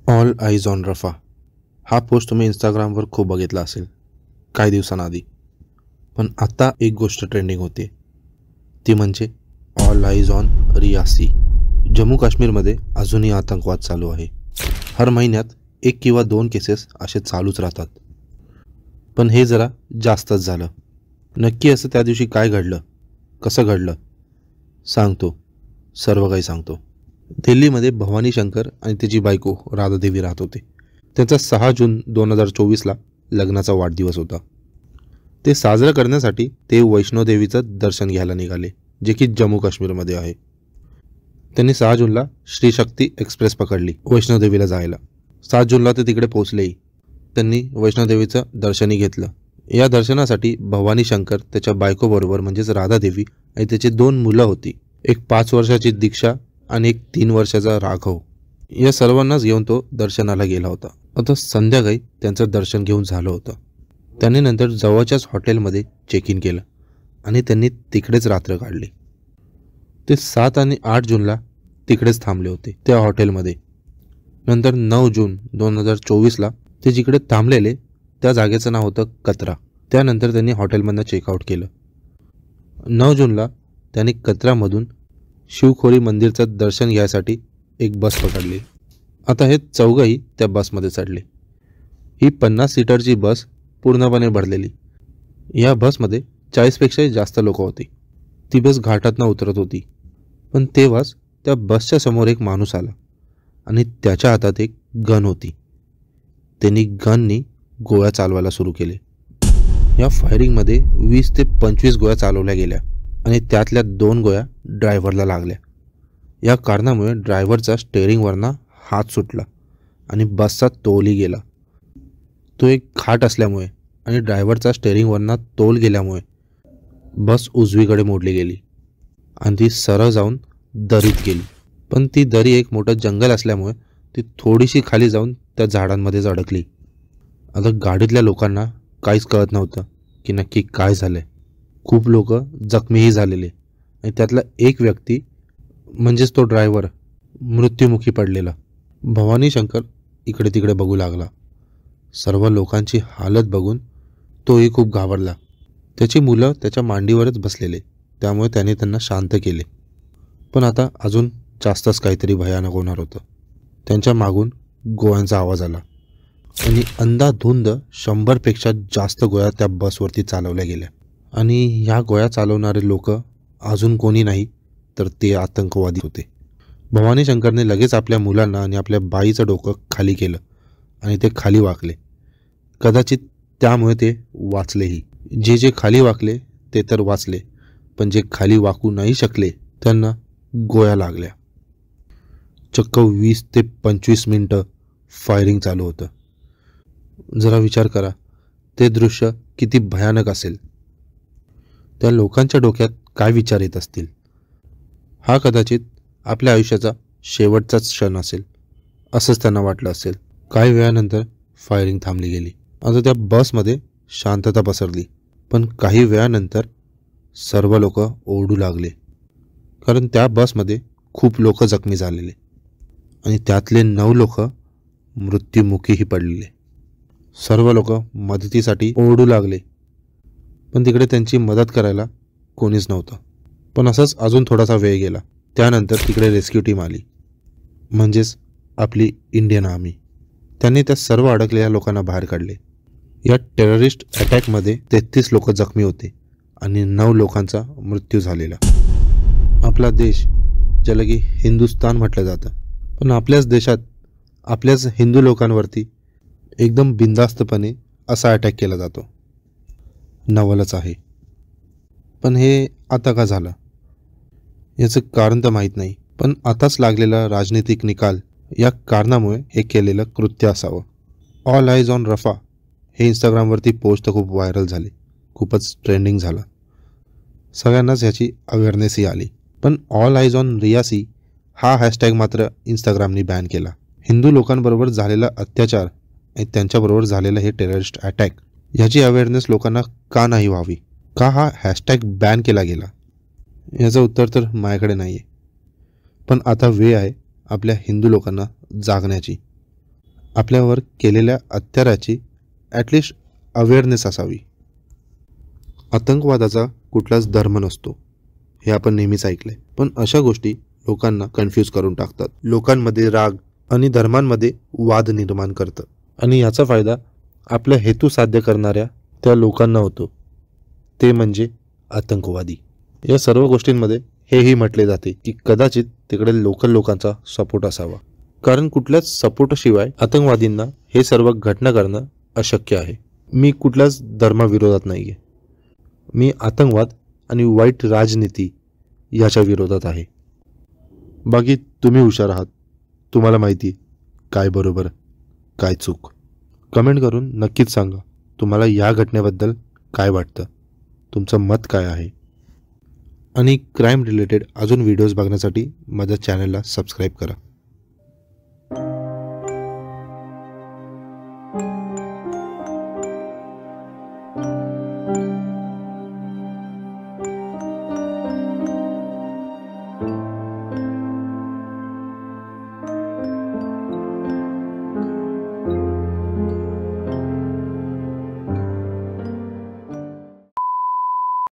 All eyes on रफा हा post तुम्ही इंस्टाग्रामवर खूप बघितला असेल काही दिवसांआधी. पण आता एक गोष्ट ट्रेंडिंग होते, ती म्हणजे all eyes on Reasi. Jammu काश्मीरमध्ये अजूनही आतंकवाद चालू आहे. हर महिन्यात 1 किंवा 2 केसेस असे चालूच राहतात. पण हे जरा जास्तच झालं. नक्की असं त्या दिवशी काय घडलं, कसं घडलं, सांगतो, सर्व काही सांगतो. दिल्लीमध्ये भवानी शंकर आणि त्याची बायको राधादेवी राहत होते. त्यांचा 6 जून 2024ला लग्नाचा वाढदिवस होता. ते साजरं करण्यासाठी ते वैष्णोदेवीचं दर्शन घ्यायला निघाले, जे की जम्मू काश्मीरमध्ये आहे. त्यांनी 6 जूनला श्री शक्ती एक्सप्रेस पकडली वैष्णोदेवीला जायला. 7 जूनला ते तिकडे पोहोचलेही. त्यांनी वैष्णोदेवीचं दर्शनही घेतलं. या दर्शनासाठी भवानी शंकर त्याच्या बायकोबरोबर म्हणजेच राधादेवी आणि त्याची 2 मुलं होती. एक 5 वर्षाची दीक्षा आणि एक 3 वर्षाचा राघव. या सर्वांनाच घेऊन तो दर्शनाला गेला होता. आता संध्याकाळी त्यांचं दर्शन घेऊन झालं होतं. त्यांनी नंतर जवळच्याच हॉटेलमध्ये चेक इन केलं आणि त्यांनी तिकडेच रात्र काढली. ते 7 आणि 8 जूनला तिकडेच थांबले होते त्या हॉटेलमध्ये. नंतर 9 जून 2024ला ते जिकडे थांबलेले त्या जागेचं नाव होतं कतरा. त्यानंतर त्यांनी हॉटेलमधनं चेकआउट केलं. 9 जूनला त्यांनी कतरामधून शिवखोरी मंदिरचं दर्शन घ्यायसाठी एक बस पकडली. आता हे चौघंही त्या बसमध्ये चढले. ही 50 सीटरची बस पूर्णपणे भरलेली. या बसमध्ये 40पेक्षाही जास्त लोक होती. ती बस घाटातनं उतरत होती. पण तेव्हाच त्या बसच्या समोर एक माणूस आला आणि त्याच्या हातात एक गन होती. त्यांनी गननी गोळ्या चालवायला सुरू केले. या फायरिंगमध्ये 20 ते 25 गोळ्या चालवल्या गेल्या आणि त्यातल्या 2 गोळ्या ड्रायव्हरला लागल्या. या कारणामुळे ड्रायव्हरचा स्टेअरिंगवरनं हात सुटला आणि बसचा तोलही गेला. तो एक घाट असल्यामुळे आणि ड्रायव्हरचा स्टेअरिंगवरनं तोल गेल्यामुळे बस उजवीकडे मोडली गेली आणि ती सरळ जाऊन दरीत गेली. पण ती दरी एक मोठं जंगल असल्यामुळे ती थोडीशी खाली जाऊन त्या झाडांमध्येच अडकली. आता गाडीतल्या लोकांना काहीच कळत नव्हतं की नक्की काय झालंय. खूप लोक जखमीही झालेले आणि त्यातला एक व्यक्ती म्हणजेच तो ड्रायव्हर मृत्युमुखी पडलेला. भवानी शंकर इकडे तिकडे बघू लागला. सर्व लोकांची हालत बघून तोही खूप घाबरला. त्याची मुलं त्याच्या मांडीवरच बसलेले, त्यामुळे त्याने त्यांना शांत केले. पण आता अजून जास्तच काहीतरी भयानक होणार होतं. त्यांच्या मागून गोळ्यांचा आवाज आला आणि अंधाधुंद 100पेक्षा जास्त गोळ्या त्या बसवरती चालवल्या गेल्या. आणि या गोळ्या चालवणारे लोक अजून कोणी नाही तर ते आतंकवादी होते. भवानी शंकरने लगेच आपल्या मुलांना आणि आपल्या बाईचं डोकं खाली केलं आणि ते खाली वाकले. कदाचित त्यामुळे ते वाचलेही. जे खाली वाकले ते तर वाचले, पण जे खाली वाकू नाही शकले त्यांना गोळ्या लागल्या. चक्क 20 ते 25 मिनटं फायरिंग चालू होतं. जरा विचार करा, ते दृश्य किती भयानक असेल. त्या लोकांच्या डोक्यात काय विचार येत असतील. हा कदाचित आपल्या आयुष्याचा शेवटचाच क्षण असेल असंच त्यांना वाटलं असेल. काही वेळानंतर फायरिंग थांबली गेली. आता त्या बसमध्ये शांतता पसरली. पण काही वेळानंतर सर्व लोक ओरडू लागले, कारण त्या बसमध्ये खूप लोक जखमी झालेले आणि त्यातले 9 लोक मृत्युमुखीही पडलेले. सर्व लोक मदतीसाठी ओरडू लागले, पण तिकडे त्यांची मदत करायला कोणीच नव्हतं. पण असंच अजून थोडासा वेळ गेला. त्यानंतर तिकडे रेस्क्यू टीम आली, म्हणजेच आपली इंडियन आर्मी. त्यांनी त्या सर्व अडकलेल्या लोकांना बाहेर काढले. या टेररिस्ट अटॅकमध्ये 33 लोक जखमी होते आणि 9 लोकांचा मृत्यू झालेला. आपला देश ज्याला की हिंदुस्तान म्हटलं जातं, पण आपल्याच देशात आपल्याच हिंदू लोकांवरती एकदम बिनधास्तपणे असा अटॅक केला जातो. नवलच आहे. पण हे आता का झालं याचं कारण तर माहीत नाही, पण आताच लागलेला राजनीतिक निकाल या कारणामुळे हे केलेलं कृत्य असावं. ऑल आईज ऑन रफा हे इंस्टाग्रामवरती पोस्ट खूप व्हायरल झाली, खूपच ट्रेंडिंग झालं. सगळ्यांनाच ह्याची अवेअरनेसही आली. पण ऑल आईज ऑन रियासी हा हॅशटॅग मात्र इंस्टाग्रामनी बॅन केला. हिंदू लोकांबरोबर झालेला अत्याचार आणि त्यांच्याबरोबर झालेलं हे टेररिस्ट अटॅक ह्याची अवेअरनेस लोकांना का नाही व्हावी, का हा हॅशटॅग बॅन केला गेला, याचं उत्तर तर माझ्याकडे नाही आहे. पण आता वेळ आहे आपल्या हिंदू लोकांना जागण्याची. आपल्यावर केलेल्या अत्याचाराची ॲटलिस्ट अवेअरनेस असावी. आतंकवादाचा कुठलाच धर्म नसतो हे आपण नेहमीच ऐकलंय, पण अशा गोष्टी लोकांना कन्फ्यूज करून टाकतात. लोकांमध्ये राग आणि धर्मांमध्ये वाद निर्माण करतं आणि याचा फायदा आपला हेतू साध्य करणाऱ्या त्या लोकांना होतो, ते म्हणजे आतंकवादी. या सर्व गोष्टींमध्ये हेही म्हटले जाते की कदाचित तिकडे लोकल लोकांचा सपोर्ट असावा, कारण कुठल्याच सपोर्टशिवाय आतंकवादींना हे सर्व घटना करणं अशक्य आहे. मी कुठल्याच धर्माविरोधात नाही आहे. मी आतंकवाद आणि वाईट राजनीती याच्या विरोधात आहे. बाकी तुम्ही हुशार आहात, तुम्हाला माहिती काय बरोबर काय चूक. कमेंट करून नक्कीच सांगा तुम्हाला या घटनेबद्दल काय वाटतं, तुमचं मत काय आहे. आणि क्राईम रिलेटेड अजून व्हिडिओज बघण्यासाठी माझ्या चॅनलला सबस्क्राईब करा.